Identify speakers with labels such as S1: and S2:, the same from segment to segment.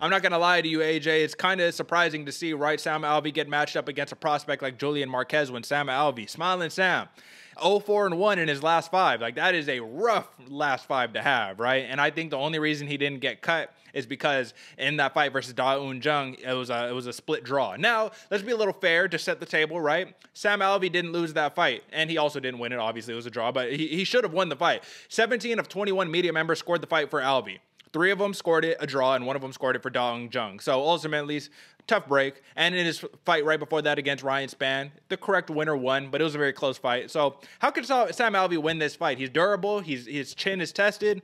S1: I'm not going to lie to you, AJ. It's kind of surprising to see, right, Sam Alvey get matched up against a prospect like Julian Marquez when Sam Alvey, Smiling Sam, 0-4-1 in his last 5. Like, that is a rough last 5 to have, right? And I think the only reason he didn't get cut is because in that fight versus Da Un Jung, it was a split draw. Now, let's be a little fair to set the table, right? Sam Alvey didn't lose that fight, and he also didn't win it. Obviously, it was a draw, but he should have won the fight. 17 of 21 media members scored the fight for Alvey. 3 of them scored it a draw, and 1 of them scored it for Da Un Jung. So ultimately, tough break. And in his fight right before that against Ryan Spann, the correct winner won, but it was a very close fight. So how could Sam Alvey win this fight? He's durable. His chin is tested.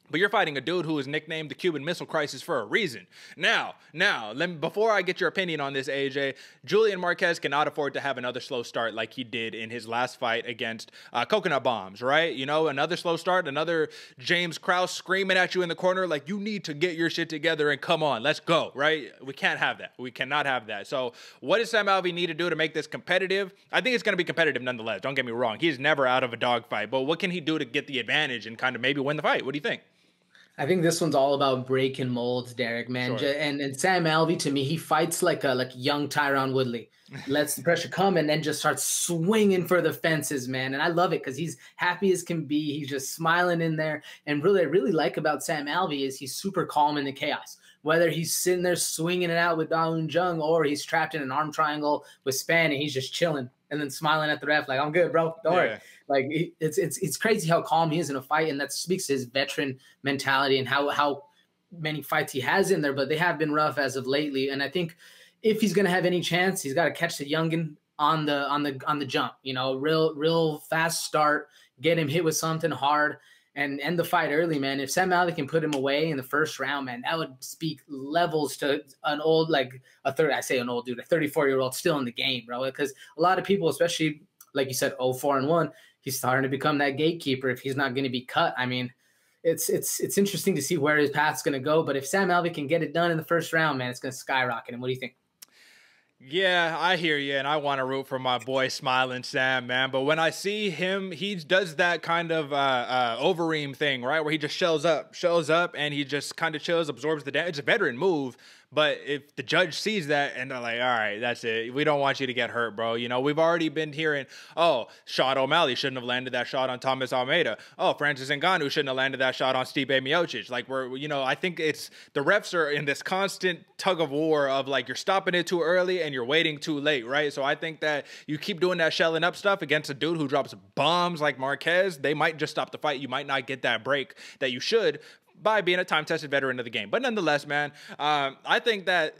S1: But you're fighting a dude who is nicknamed the Cuban Missile Crisis for a reason. Now, before I get your opinion on this, AJ, Julian Marquez cannot afford to have another slow start like he did in his last fight against Coconut Bombs, right? You know, another slow start, another James Krause screaming at you in the corner like, you need to get your shit together and come on, let's go, right? We can't have that. We cannot have that. So what does Sam Alvey need to do to make this competitive? I think it's going to be competitive nonetheless. Don't get me wrong. He's never out of a dogfight. But what can he do to get the advantage and kind of maybe win the fight? What do you think?
S2: I think this one's all about breaking molds, Derek, man.
S1: Sure.
S2: And Sam Alvey, to me, he fights like a young Tyron Woodley. Lets the pressure come and then just starts swinging for the fences, man. And I love it because he's happy as can be. He's just smiling in there. And really, I really like about Sam Alvey is he's super calm in the chaos. Whether he's sitting there swinging it out with Da Un Jung or he's trapped in an arm triangle with Spann and he's just chilling and then smiling at the ref like, I'm good, bro. Don't worry. Like, it's crazy how calm he is in a fight, and that speaks to his veteran mentality and how many fights he has in there, but they have been rough as of lately. And I think if he's going to have any chance, he's got to catch the youngin on the jump, you know, real fast start, get him hit with something hard and end the fight early, man. If Sam Alvey can put him away in the first round, man, that would speak levels to an old, like a 34-year-old still in the game, bro. Because a lot of people, especially like you said, 0-4-1, he's starting to become that gatekeeper if he's not going to be cut. I mean, it's interesting to see where his path's going to go. But if Sam Alvey can get it done in the first round, man, it's going to skyrocket him. What do you think?
S1: Yeah, I hear you, and I want to root for my boy Smiling Sam, man. But when I see him, he does that kind of Overeem thing, right, where he just shows up, and he just kind of chills, absorbs the damage. It's a veteran move, but if the judge sees that and they're like, all right, that's it. We don't want you to get hurt, bro. You know, we've already been hearing, oh, Sean O'Malley shouldn't have landed that shot on Thomas Almeida. Oh, Francis Ngannou shouldn't have landed that shot on Stipe Miocic. Like, I think it's the refs are in this constant tug of war of like, you're stopping it too early and you're waiting too late, right? So I think that you keep doing that shelling up stuff against a dude who drops bombs like Marquez, they might just stop the fight. You might not get that break that you should by being a time-tested veteran of the game. But nonetheless, man, I think that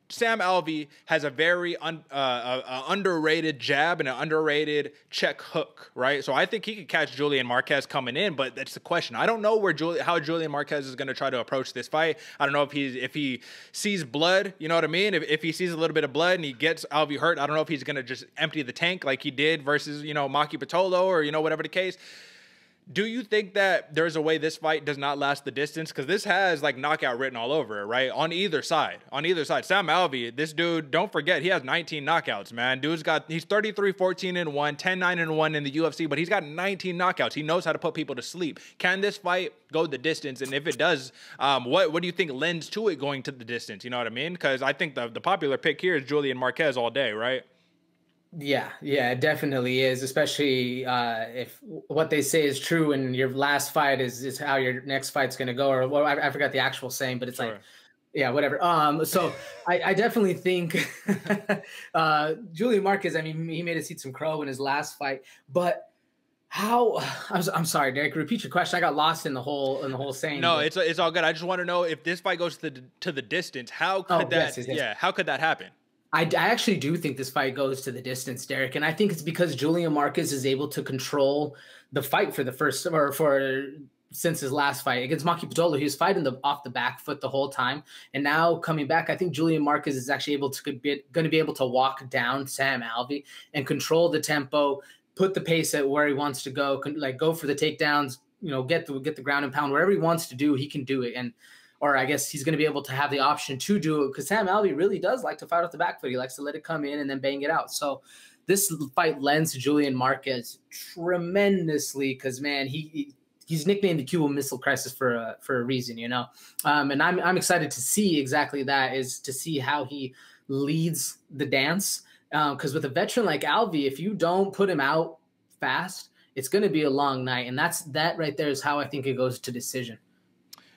S1: Sam Alvey has a very underrated jab and an underrated check hook, right? So I think he could catch Julian Marquez coming in, but that's the question. I don't know how Julian Marquez is going to try to approach this fight. I don't know if he sees blood, you know what I mean? If he sees a little bit of blood and he gets Alvey hurt, I don't know if he's going to just empty the tank like he did versus, Maki Pitolo or, whatever the case. Do you think that there's a way this fight does not last the distance? Because this has like knockout written all over it, right? On either side. Sam Alvey, this dude, don't forget, he has 19 knockouts, man. He's 33-14-1, 10-9-1 in the UFC, but he's got 19 knockouts. He knows how to put people to sleep. Can this fight go the distance? And if it does, what do you think lends to it going to the distance? You know what I mean? Because I think the popular pick here is Julian Marquez all day, right?
S2: Yeah, it definitely is, especially if what they say is true and your last fight is how your next fight's going to go, or I forgot the actual saying, but it's sure. Like, yeah, whatever. So I definitely think Julian Marquez, I mean, he made us eat some crow in his last fight, but I'm sorry, Derek, repeat your question. I got lost in the whole saying.
S1: No, it's all good. I just want to know if this fight goes to the distance, how could
S2: yes.
S1: How could that happen?
S2: I actually do think this fight goes to the distance, Derek, and I think it's because Julian Marquez is able to control the fight since his last fight against Maki Pitolo. He was fighting off the back foot the whole time, and now coming back, I think Julian Marquez is actually going to be able to walk down Sam Alvey and control the tempo, put the pace at where he wants to go, like go for the takedowns, get the ground and pound wherever he wants to do, he can do it, or I guess he's going to be able to have the option to do it because Sam Alvey really does like to fight off the back foot. He likes to let it come in and then bang it out. So this fight lends to Julian Marquez tremendously because, man, he's nicknamed the Cuban Missile Crisis for a reason, you know. And I'm excited to see exactly that, is to see how he leads the dance. Because with a veteran like Alvey, if you don't put him out fast, it's going to be a long night. And that right there is how I think it goes to decision.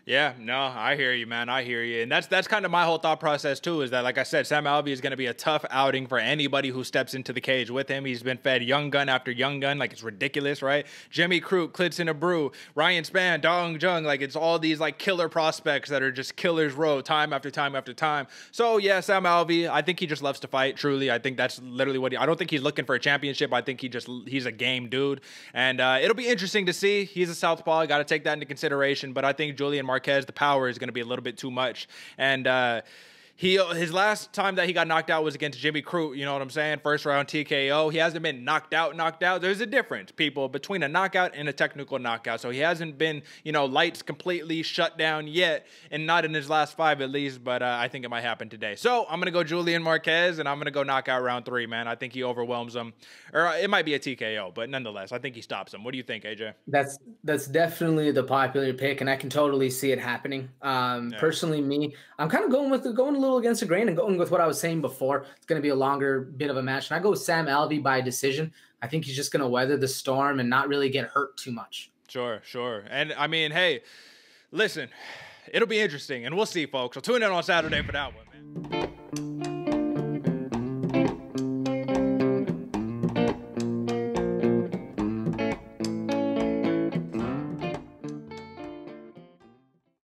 S1: Yeah, no, I hear you, man. I hear you. And that's kind of my whole thought process too, is that, like I said, Sam Alvey is going to be a tough outing for anybody who steps into the cage with him. He's been fed young gun after young gun. Like, it's ridiculous, right? Jimmy Crute, Klidson Abreu, Ryan Spann, Dong Jung. Like, it's all these like killer prospects that are just killers row time after time after time. So yeah, Sam Alvey, I think he just loves to fight. Truly, I think that's literally what I don't think he's looking for a championship. I think he's a game dude. And it'll be interesting to see. He's a southpaw. Got to take that into consideration. But I think Julian Marquez, the power is going to be a little bit too much. And his last time that he got knocked out was against Jimmy Crute, you know what I'm saying? First round TKO. He hasn't been knocked out. There's a difference, people, between a knockout and a technical knockout. So he hasn't been, lights completely shut down yet, and not in his last 5 at least, but I think it might happen today. So I'm going to go Julian Marquez, and I'm going to go knockout round 3, man. I think he overwhelms him. Or it might be a TKO, but nonetheless, I think he stops him. What do you think, AJ?
S2: That's definitely the popular pick, and I can totally see it happening. Personally, I'm kind of going a little against the grain and going with what I was saying before. It's going to be a longer bit of a match, and I go with Sam Alvey by decision. I think he's just going to weather the storm and not really get hurt too much.
S1: Sure. And I mean, hey, listen, it'll be interesting, and we'll see, folks. So tune in on Saturday for that one, man.